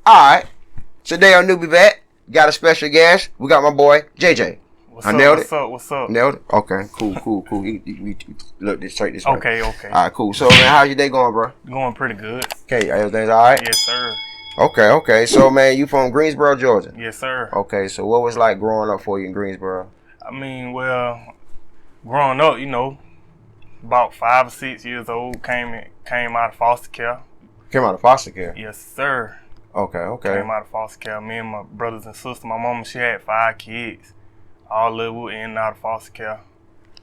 Alright. Today on NewbieVeT, got a special guest. We got my boy, JJ. What's up? Nailed it? Okay, cool. We look this straight this way. Okay. Alright, cool. So, man, how's your day going, bro? Going pretty good. Okay, everything's alright? Yes, sir. Okay. So, man, you from Greensboro, Georgia? Yes, sir. Okay, so what was like growing up for you in Greensboro? I mean, well, growing up, about 5 or 6 years old, came out of foster care. Came out of foster care? Yes, sir. Okay. Came out of foster care. Me and my brothers and sisters. My mama, she had 5 kids. All of them in and out of foster care.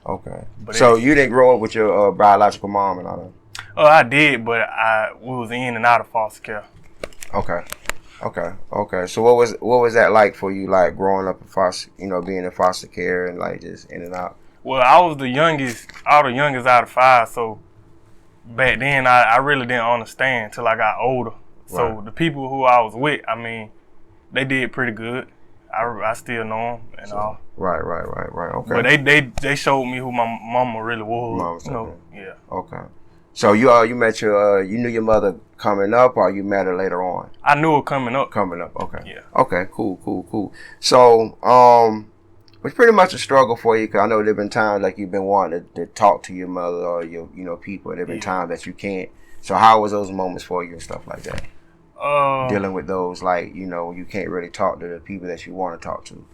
Okay. But so you didn't grow up with your biological mom and all that? Oh, I did, but we was in and out of foster care. Okay. So what was that like for you, like growing up in foster, being in foster care and like just in and out? Well, I was the youngest out of 5, so back then I really didn't understand till I got older. So the people who I was with, I mean, they did pretty good. I still know them and all. Right. Okay. But they showed me who my mama really was. Yeah. Okay. So you met you knew your mother coming up, or you met her later on? I knew her coming up. Okay. Yeah. Okay. Cool. So it's pretty much a struggle for you, because I know there've been times like you've been wanting to talk to your mother or your people. There've been times that you can't. So how was those moments for you and stuff like that? Dealing with those, like, you can't really talk to the people that you want to talk to.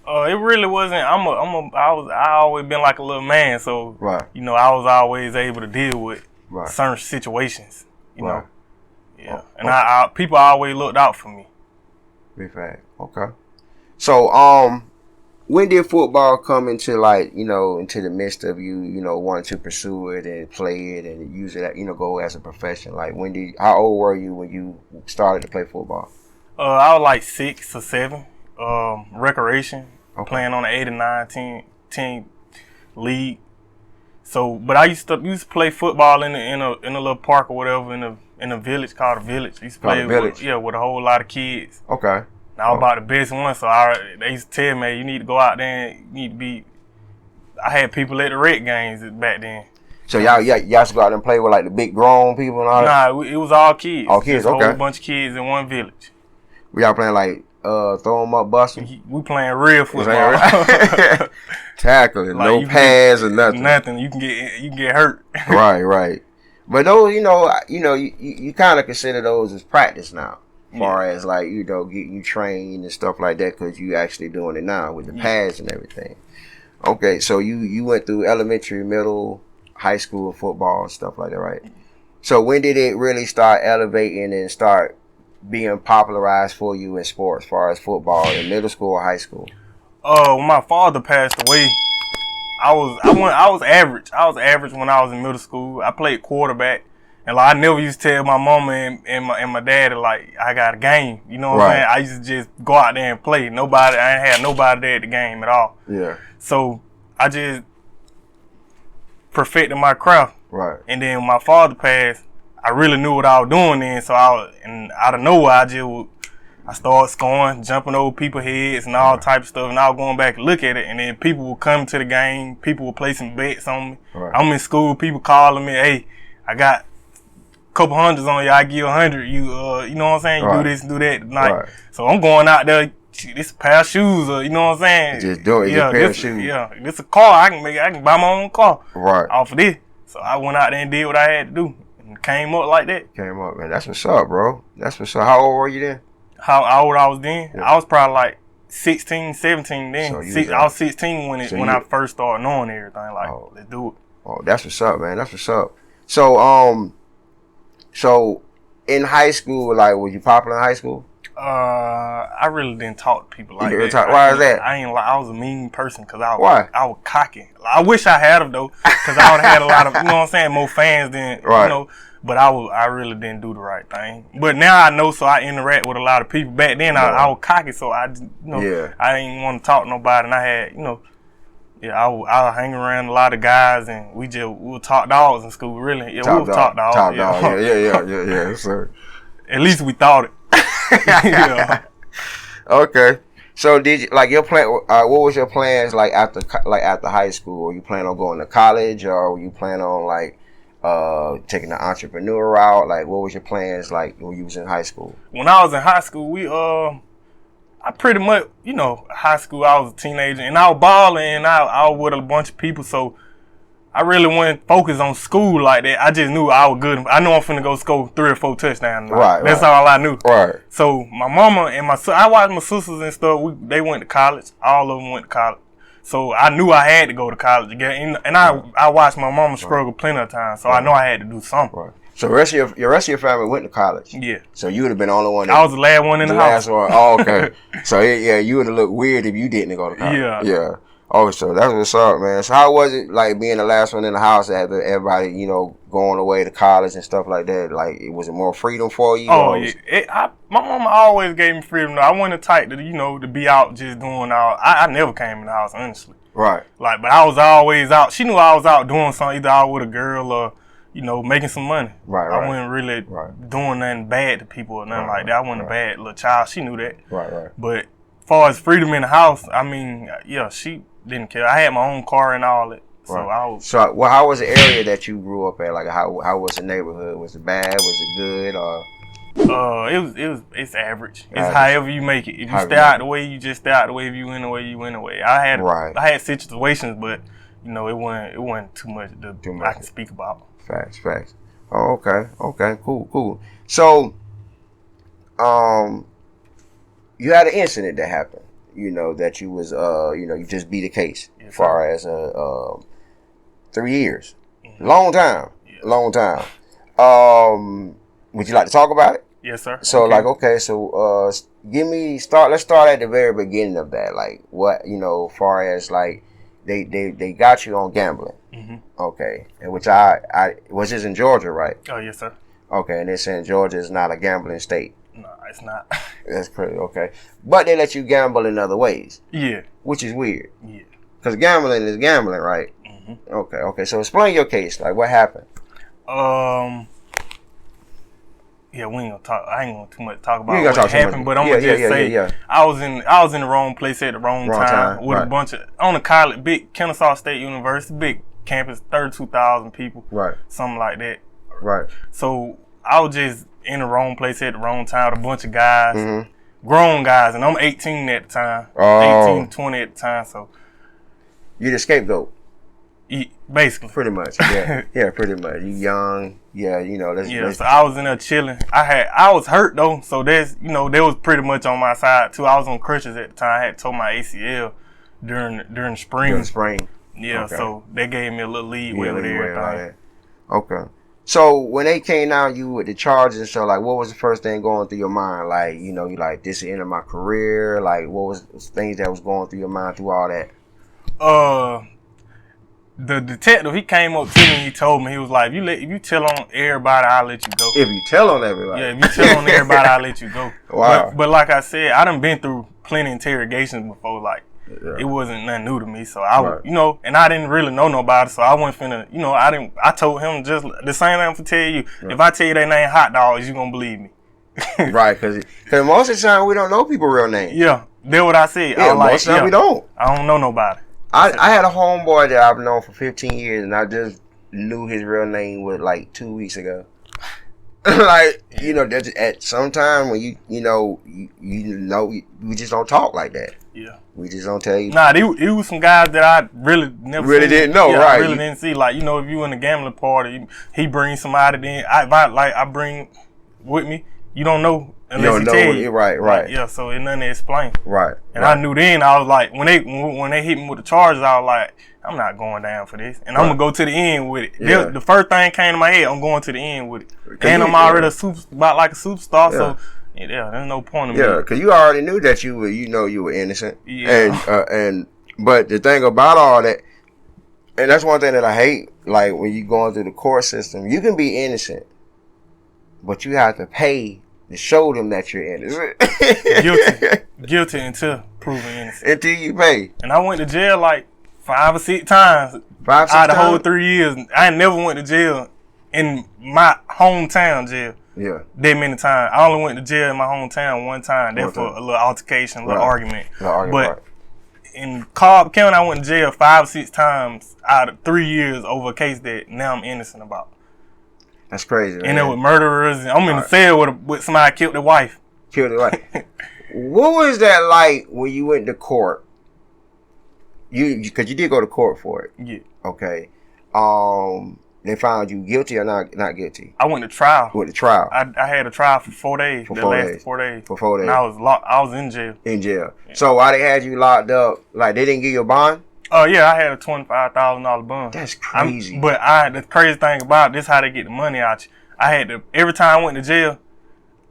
It really wasn't. I always been like a little man, so right. I was always able to deal with certain situations. You know, yeah. And I people always looked out for me. Big fact. Okay. So when did football come into into the midst of you wanting to pursue it and play it and use it go as a profession? Like how old were you when you started to play football? I was like 6 or 7. Recreation, playing on the 8 and 9 team league. So, but I used to play football in a little park or whatever in a village called a village. I used to play with a whole lot of kids. Okay. And I was about the best one, so they used to tell me, you need to go out there and you need to be. I had people at the rec games back then. So y'all used to go out and play with like the big grown people and all that? Nah, it was all kids. All kids, okay. A whole bunch of kids in one village. Were y'all playing like throw 'em up, bust 'em? We playing real football. Tackling, like no pads or nothing. Nothing. You can get hurt. Right. But those, you kind of consider those as practice now. As far as like, getting you trained and stuff like that, because you actually doing it now with the pads and everything. Okay, so you went through elementary, middle, high school football and stuff like that, right? So when did it really start elevating and start being popularized for you in sports, as far as football, in middle school or high school? When my father passed away, I was average. I was average when I was in middle school. I played quarterback. And like I never used to tell my mama and my daddy like I got a game. You know what I'm saying? I used to just go out there and play. I ain't had nobody there at the game at all. Yeah. So I just perfected my craft. Right. And then when my father passed, I really knew what I was doing then. So and out of nowhere I started scoring, jumping over people's heads and all type of stuff. And I was going back and look at it. And then people would come to the game. People would placing bets on me. Right. I'm in school. People calling me, hey, I got couple hundreds on you, I give you 100. You know what I'm saying? You do this and do that tonight. Right. So I'm going out there. This pair of shoes, you know what I'm saying? Just do it. Yeah, pair of shoes. Yeah, this a car. I can buy my own car. Right. Off of this. So I went out there and did what I had to do, and came up like that. Came up, man. That's what's up, bro. That's what's up. How old were you then? How old I was then? Yeah. I was probably like 16, 17 then. So I was 16 when I first started knowing everything. Like, let's do it. Oh, that's what's up, man. That's what's up. So in high school, like, was you popular in high school? I really didn't talk to people like that. Why is that? I was a mean person because I was cocky. I wish I had them though, because I would have had a lot of, more fans than, but I really didn't do the right thing. But now I know, so I interact with a lot of people. Back then I was cocky, so I didn't want to talk to nobody, and I had, I would hang around a lot of guys, and we would talk dogs in school. Really, we would talk dogs. Top dog. Yeah, sir. At least we thought it. Yeah. Okay. So did you your plan? What was your plans after high school? Were you planning on going to college, or were you planning on taking the entrepreneur route? Like, what was your plans like when you was in high school? When I was in high school, I pretty much, high school, I was a teenager, and I was balling, and I was with a bunch of people, so I really wasn't focused on school like that. I just knew I was good. I know I'm finna go score 3 or 4 touchdowns. Right. That's all I knew. Right. So my mama and I watched my sisters and stuff. They went to college. All of them went to college. So I knew I had to go to college again. And I watched my mama struggle plenty of times. So I know I had to do something. Right. So the rest of your family went to college. Yeah. So you would have been the only one. I was the last one in the house. One. Oh, okay. So yeah, you would have looked weird if you didn't go to college. Yeah. Yeah. Oh, so that's what's up, man. So how was it like being the last one in the house after everybody, going away to college and stuff like that? Like, was it more freedom for you? Oh, yeah. My mama always gave me freedom. I wasn't the type to be out just doing all. I never came in the house, honestly. Right. Like, but I was always out. She knew I was out doing something, either out with a girl or, making some money. Right. I wasn't really doing nothing bad to people or nothing like that. I wasn't a bad little child. She knew that. Right. But as far as freedom in the house, I mean, yeah, she didn't care. I had my own car and all that. So I was. So, well, how was the area that you grew up at? Like, how was the neighborhood? Was it bad? Was it good? Or it's average. It's however you make it. If you stay out the way, you just stay out the way. If you win the way, you win the way. I had situations, but it wasn't too much I can speak about. Facts. Oh, okay, cool. So, you had an incident that happened. That you was you just beat a case as far as 3 years. Mm-hmm. Long time. Would you like to talk about it? Yes, sir. So let's start at the very beginning of that. Like, what, far as like they got you on gambling. Mm-hmm. Okay. And which I was this in Georgia, right? Oh, yes, sir. Okay, and they're saying Georgia is not a gambling state. No, it's not. That's crazy. Okay, but they let you gamble in other ways. Yeah, which is weird. Yeah, because gambling is gambling, right? Mm-hmm. Okay. So explain your case. Like, what happened? Yeah, we ain't gonna talk. I ain't gonna too much talk about what happened, but I'm gonna just say I was in the wrong place at the wrong time with a bunch of on a college, big Kennesaw State University, big campus, 32,000 people, right? Something like that, right? So I was just in the wrong place at the wrong time with a bunch of guys, grown guys, and I'm 18 at the time, 18, 20 at the time. So you the scapegoat. Basically. Pretty much, yeah. Yeah, pretty much. You young, so I was in there chilling. I was hurt though, so they was pretty much on my side too. I was on crutches at the time. I had tore my ACL during spring. Yeah, okay. So they gave me a little leeway with everything. Okay. So when they came out, you with the charges and stuff, like, what was the first thing going through your mind? Like, you like, this is the end of my career. Like, what was things that was going through your mind through all that? The detective, he came up to me and he told me, he was like, if you tell on everybody, I'll let you go. If you tell on everybody? Yeah, if you tell on everybody, I'll let you go. Wow. But like I said, I done been through plenty of interrogations before. Like, it wasn't nothing new to me. So I, and I didn't really know nobody. So I wasn't finna, I told him just the same thing I'm finna tell you. Right. If I tell you their name Hot Dogs, you gonna believe me. Right, because most of the time we don't know people's real names. Yeah, that's what I said. Yeah, most of the time we don't. I don't know nobody. I had a homeboy that I've known for 15 years, and I just knew his real name was like 2 weeks ago. Like, that's at some time when we just don't talk like that. Yeah, we just don't tell you. Nah, it was some guys that I really never didn't know. Yeah, right? I really didn't see. Like, if you in a gambling party, he brings somebody. Then I bring with me. You don't know unless he tell you. Right. Yeah, so it's nothing to explain. Right. And I knew then, I was like, when they hit me with the charges, I was like, I'm not going down for this. And I'm going to go to the end with it. Yeah. The first thing came to my head, I'm going to the end with it. And I'm already about like a superstar, so there's no point in me. Yeah, because you already knew that you were innocent. Yeah. But the thing about all that, and that's one thing that I hate, like when you going through the court system, you can be innocent, but you have to pay to show them that you're innocent. Guilty until proven innocent. Until you pay. And I went to jail like 5 or 6 times. 5, 6 out of times? the whole 3 years. I never went to jail in my hometown jail. Yeah. That many times. I only went to jail in my hometown one time. There for a little altercation, a little argument. But in Cobb County, I went to jail 5 or 6 times out of 3 years over a case that now I'm innocent about. That's crazy, man. And there with murderers. And I'm in the cell with somebody killed their wife. Killed their wife. What was that like when you went to court? Because you did go to court for it. Yeah. Okay. They found you guilty or not guilty? I went to trial. Went to trial. I had a trial for 4 days. For 4 days. 4 days. For 4 days. And I was in jail. In jail. Yeah. So why they had you locked up? Like they didn't give you a bond? Oh yeah, I had a $25,000 bond. That's crazy. But the crazy thing about it, this how they get the money out you. I had to, every time I went to jail,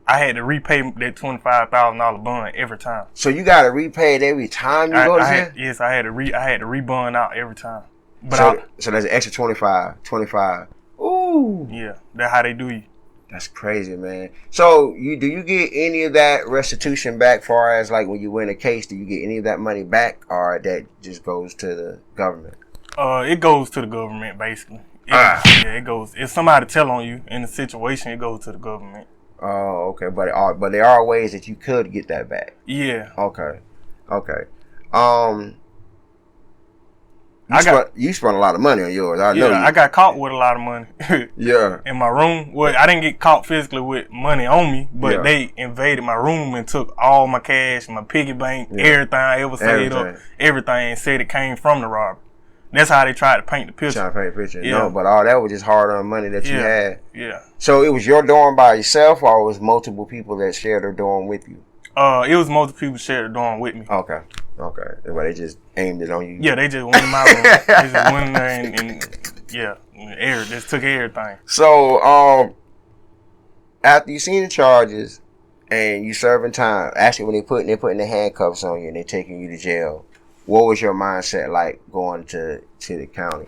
I had to repay that $25,000 bond every time. So you got to repay it every time you go to jail? Yes, I had to rebond out every time. But so that's an extra 25. Ooh. Yeah, that's how they do you. That's crazy, man. So do you get any of that restitution back? Far as like when you win a case, do you get any of that money back, or that just goes to the government? It goes to the government basically. Yeah, it goes. If somebody tell on you in a situation, it goes to the government. Oh, okay. But there are ways that you could get that back. Yeah. Okay. You spent a lot of money on yours. I know. I got caught with a lot of money. Yeah. In my room. Well, I didn't get caught physically with money on me, but they invaded my room and took all my cash, my piggy bank, everything I ever saved up, everything, and said it came from the robbery. That's how they tried to paint the picture. Yeah. No, but all that was just hard-earned money that you had. Yeah. So it was your dorm by yourself, or it was multiple people that shared their dorm with you? It was multiple people shared the dorm with me. Okay. Well, they just aimed it on you. Yeah, they just went in my room. They just went in there and just took everything. So, after you seen the charges and you serving time, actually when they're putting the handcuffs on you and they're taking you to jail, what was your mindset like going to the county?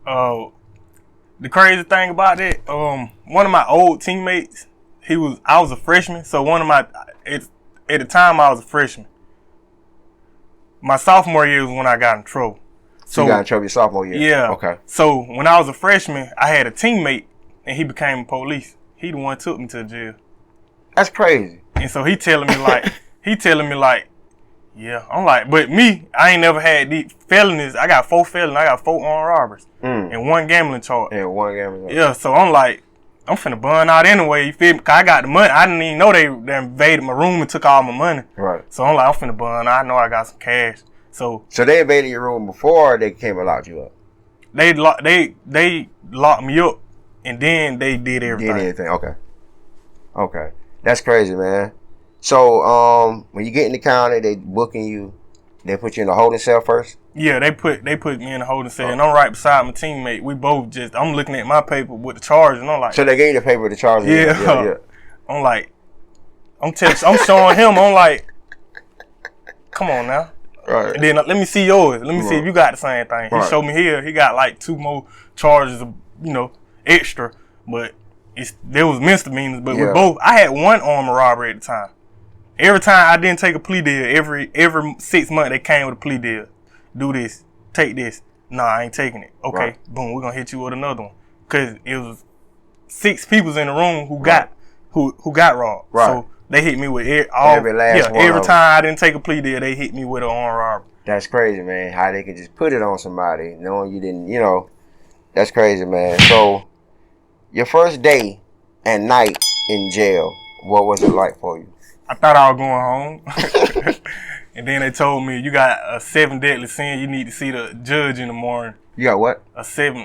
The crazy thing about that, one of my old teammates, I was a freshman, so at the time I was a freshman. My sophomore year was when I got in trouble. So you got in trouble your sophomore year? Yeah. Okay. So when I was a freshman, I had a teammate, and he became police. He the one took me to jail. That's crazy. And so he telling me like, yeah. I'm like, but me, I ain't never had these felonies. I got 4 felonies. I got 4 armed robberies and 1 gambling charge. Yeah, 1 gambling charge. Yeah. So I'm like, I'm finna burn out anyway, you feel me? Cause I got the money. I didn't even know they invaded my room and took all my money. Right. So I'm like, I'm finna burn out. I know I got some cash. So they invaded your room before they came and locked you up? They locked me up and then they did everything. Okay. That's crazy, man. So when you get in the county, they booking you. They put you in a holding cell first? Yeah, they put me in a holding cell, and I'm right beside my teammate. We both I'm looking at my paper with the charge, and I'm like. So they gave you the paper with the charge? Yeah. I'm like, I'm showing him. I'm like, come on now. Right. And then let me see yours. Let me see if you got the same thing. He showed me here. He got like 2 more charges, extra, but there was misdemeanors. But we both. I had 1 armed robbery at the time. Every time I didn't take a plea deal, every 6 months they came with a plea deal. Do this, take this. Nah, I ain't taking it. Okay, boom, we're gonna hit you with another one. Cause it was 6 people in the room who got robbed. Right. So they hit me with every time I didn't take a plea deal, they hit me with an armed robbery. That's crazy, man. How they could just put it on somebody knowing you didn't, that's crazy, man. So your first day and night in jail, what was it like for you? I thought I was going home. And then they told me, you got a 7 deadly sin. You need to see the judge in the morning. You got what?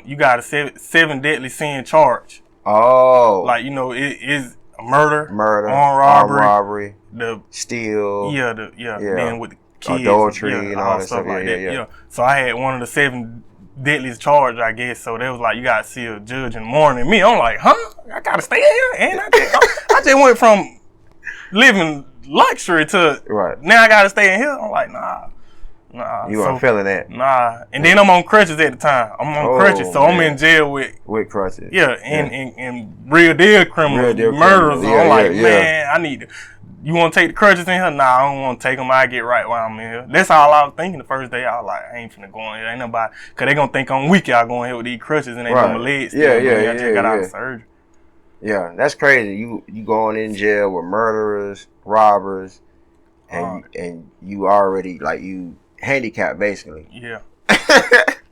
You got a 7 deadly sin charge. Oh. Like, it is a murder, armed robbery, the steal. Then with the kids. Adultery and all that stuff like that. Yeah. So I had one of the 7 deadliest charge, I guess. So they was like, you got to see a judge in the morning. And me, I'm like, huh? I got to stay here? And I just went from living luxury to now I gotta stay in here. I'm like, nah. You weren't feeling that? Nah. And then I'm on crutches at the time. I'm on crutches, so I'm in jail with crutches. Yeah, and real deal criminals, murderers. I'm like, man, I need to. You want to take the crutches in here? Nah, I don't want to take them. I get right while I'm in here. That's all I was thinking the first day. I was like, I ain't finna go in here. Ain't nobody, cause they gonna think I'm weak. Y'all going here with these crutches and they do my legs. I just got out of surgery. Yeah, that's crazy. You going in jail with murderers, robbers, and you already you handicapped basically. Yeah.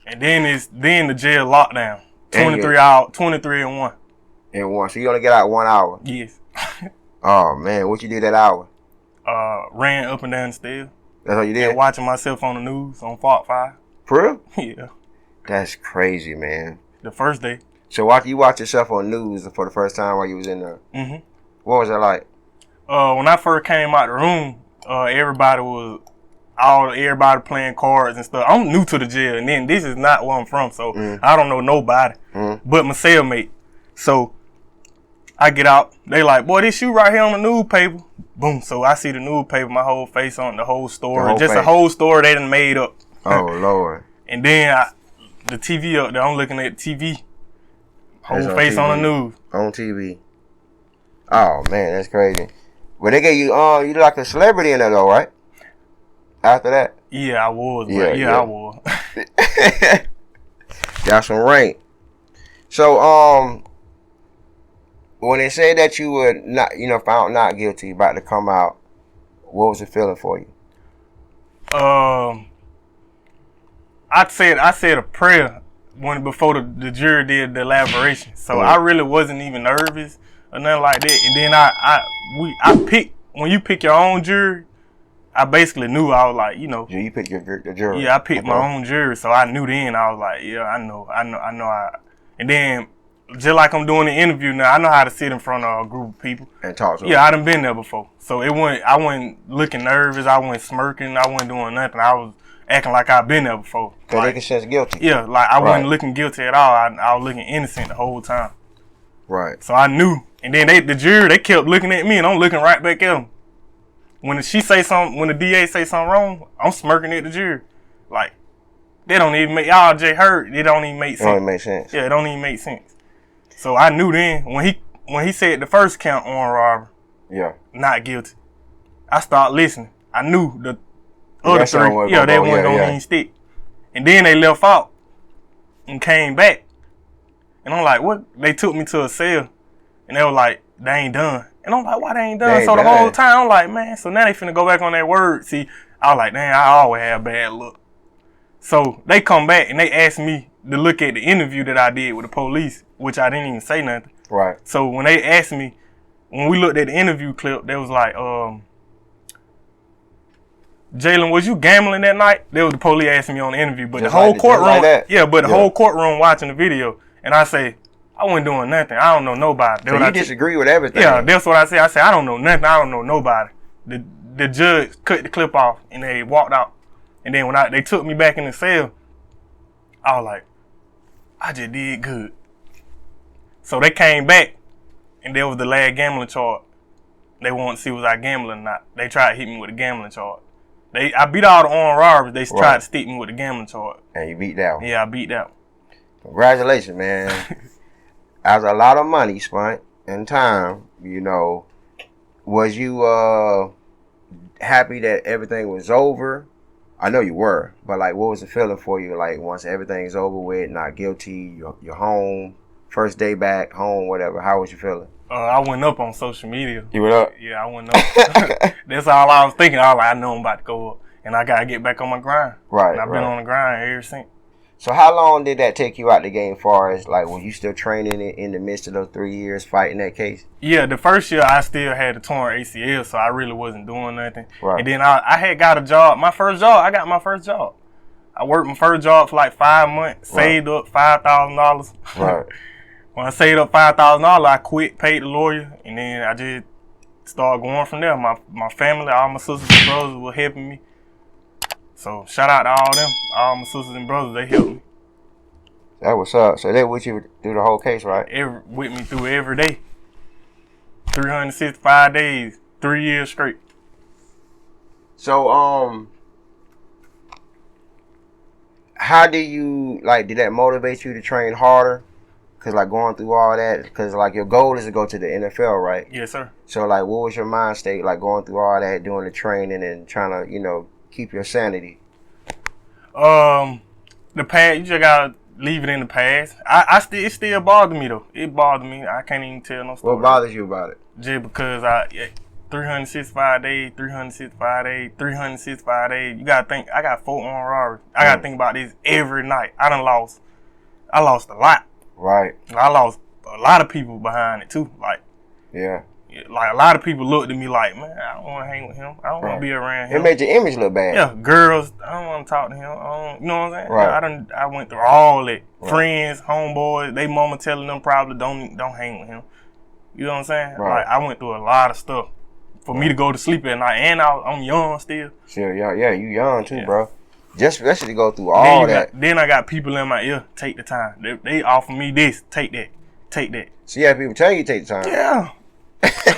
And then the jail lockdown. 23 and 1. In one. So you only get out 1 hour? Yes. Oh, man. What you did that hour? Ran up and down the stairs. That's all you did? And watching myself on the news on Fox 5. For real? Yeah. That's crazy, man. The first day. So after you watched yourself on news for the first time while you was in there, what was it like? When I first came out the room, everybody playing cards and stuff. I'm new to the jail, and then this is not where I'm from, so I don't know nobody but my cellmate. So I get out, they like, boy, this you right here on the newspaper. Boom. So I see the newspaper, my whole face on the whole story, a whole story they done made up. Oh Lord. And then the TV up there, I'm looking at TV, whole face TV. on the news. On TV. Oh man, that's crazy. But they gave you you like a celebrity in there though, right? After that? Yeah, I was. I was. Got some rank. So when they said that you were not, found not guilty, about to come out, what was the feeling for you? I said a prayer before the jury did the elaboration, so I really wasn't even nervous or nothing like that. And then I picked, when you pick your own jury, I basically knew. I was like, you picked your jury. Yeah, I picked my own jury, so I knew then. I was like, yeah, I know. And then just like I'm doing the interview now, I know how to sit in front of a group of people and talk to them. Yeah, I done been there before, so I wasn't looking nervous. I wasn't smirking. I wasn't doing nothing. I was acting like I've been there before. Cause they can sense guilty. Yeah, like I wasn't looking guilty at all. I was looking innocent the whole time. Right. So I knew. And then the jury, they kept looking at me, and I'm looking right back at them. When the DA say something wrong, I'm smirking at the jury. Like, they don't even make, y'all just heard, it don't even make sense. It don't even make sense. Yeah, it don't even make sense. So I knew then, when he said the first count on robbery, not guilty, I started listening. I knew the other three, they weren't going to even stick. And then they left out and came back. And I'm like, what? They took me to a cell, and they were like, they ain't done. And I'm like, why they ain't done? So the whole time, I'm like, man, so now they finna go back on that word. See, I was like, damn, I always have bad luck. So they come back, and they asked me to look at the interview that I did with the police, which I didn't even say nothing. Right. So when they asked me, when we looked at the interview clip, they was like, Jalen, was you gambling that night? That was the police asking me on the interview. But the whole courtroom, the whole courtroom watching the video. And I say, I wasn't doing nothing. I don't know nobody. So you disagree with everything? Yeah, that's what I said. I said, I don't know nothing. I don't know nobody. The judge cut the clip off, and they walked out. And then when they took me back in the cell, I was like, I just did good. So they came back, and there was the last gambling charge. They wanted to see was I gambling or not. They tried to hit me with a gambling charge. I beat all the armed robbers. They tried to stick me with the gambling charge. And you beat that one? Yeah, I beat that one. Congratulations, man. That was a lot of money spent and time, Was you happy that everything was over? I know you were, but like, what was the feeling for you? Like, once everything's over with, not guilty, you're home, first day back home, whatever. How was you feeling? I went up on social media. You went up? Yeah, I went up. That's all I was thinking. I was like, I know I'm about to go up, and I gotta get back on my grind. Right. And I've been on the grind ever since. So how long did that take you out the game, far as like, were you still training in the midst of those 3 years fighting that case? Yeah, the first year I still had the torn ACL, so I really wasn't doing nothing. Right. And then I had got a job. I got my first job. I worked my first job for like 5 months, saved up $5,000. Right. When I saved up $5,000, I quit, paid the lawyer, and then I just started going from there. My family, all my sisters and brothers were helping me. So shout out to all them, all my sisters and brothers, they helped me. That was up. So they with you through the whole case, right? With me through every day. 365 days, 3 years straight. So how do you, like, did that motivate you to train harder? Cause like going through all that, cause like your goal is to go to the NFL, right? Yes, sir. So like, what was your mind state, like going through all that, doing the training and trying to, keep your sanity? The past, you just gotta leave it in the past. It still bothers me though. It bothers me. I can't even tell no story. What bothers you about it? Just because 365 days, 365 days, 365 days. You gotta think, I got 4 armed robberies. I gotta think about this every night. I lost a lot. Right. I lost a lot of people behind it too. Like a lot of people looked at me like, man, I don't want to hang with him. I don't want to be around him. It made your image look bad. Yeah, girls, I don't want to talk to him. You know what I'm saying? Right. Yeah, I went through all that. Right. Friends, homeboys, they mama telling them probably don't hang with him. You know what I'm saying? Right. Like I went through a lot of stuff for me to go to sleep at night, and I'm young still. Sure, yeah, you young too, bro. Just especially to go through all that. Then I got people in my ear. Take the time. They offer me this. Take that. So you have people tell you to take the time. Yeah.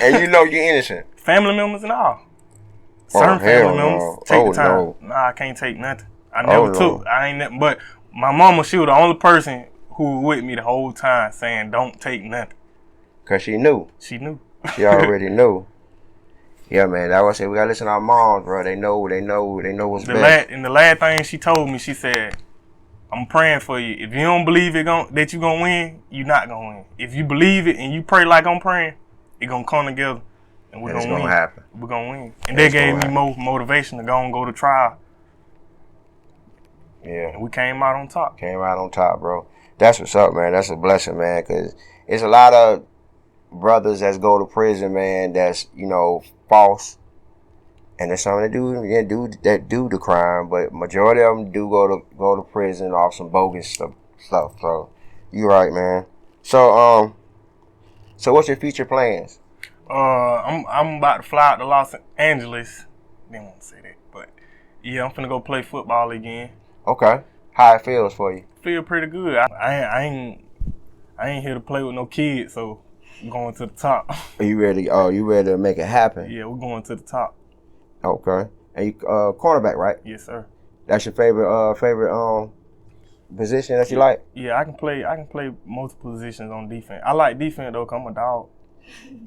And you know you're innocent. Family members and all. Certain family members take the time. No. Nah, I can't take nothing. I never took. I ain't nothing. But my mama, she was the only person who was with me the whole time saying don't take nothing. Cause she knew. She knew. She already knew. Yeah, man. That's why I say we gotta listen to our moms, bro. They know what's best. And the last thing she told me, she said, I'm praying for you. If you don't believe that you gonna win, you not gonna win. If you believe it and you pray like I'm praying, it gonna come together and we're gonna win. Happen. We're gonna win. And they gave me more motivation to go to trial. Yeah. And we came out on top. Bro. That's what's up, man. That's a blessing, man. Cause it's a lot of brothers that go to prison, man, that's, false. And there's some that do the crime, but majority of them do go to prison off some bogus stuff. So you right, man. So what's your future plans? I'm about to fly out to Los Angeles. Didn't want to say that, but yeah, I'm finna go play football again. Okay. How it feels for you? Feel pretty good. I ain't here to play with no kids, so I'm going to the top. Are you ready? Oh, you ready to make it happen? Yeah, we're going to the top. Okay. And you cornerback, right? Yes, sir. That's your favorite position that you like? Yeah, I can play multiple positions on defense. I like defense though, 'cause I'm a dog.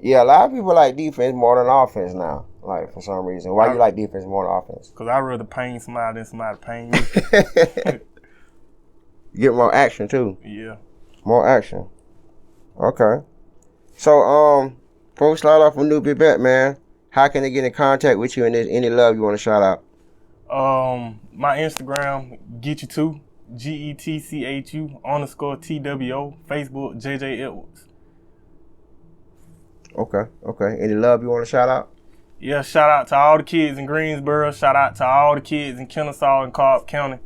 Yeah, a lot of people like defense more than offense now. Like for some reason. Why you like defense more than offense? 'Cause I'd rather pain somebody than somebody pain me. Get more action too. Yeah. More action. Okay. So before we start off with NewbieVeT, man, how can they get in contact with you and there's any love you want to shout out? My Instagram, GetYou2, GETCHU_TWO, Facebook, JJ Edwards. Okay. Any love you want to shout out? Yeah, shout out to all the kids in Greensboro. Shout out to all the kids in Kennesaw and Cobb County.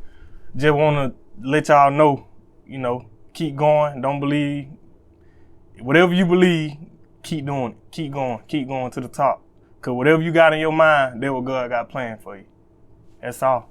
Just want to let y'all know, keep going. Don't believe. Whatever you believe, keep doing it. Keep going to the top. 'Cause whatever you got in your mind, that's what God got planned for you. That's all.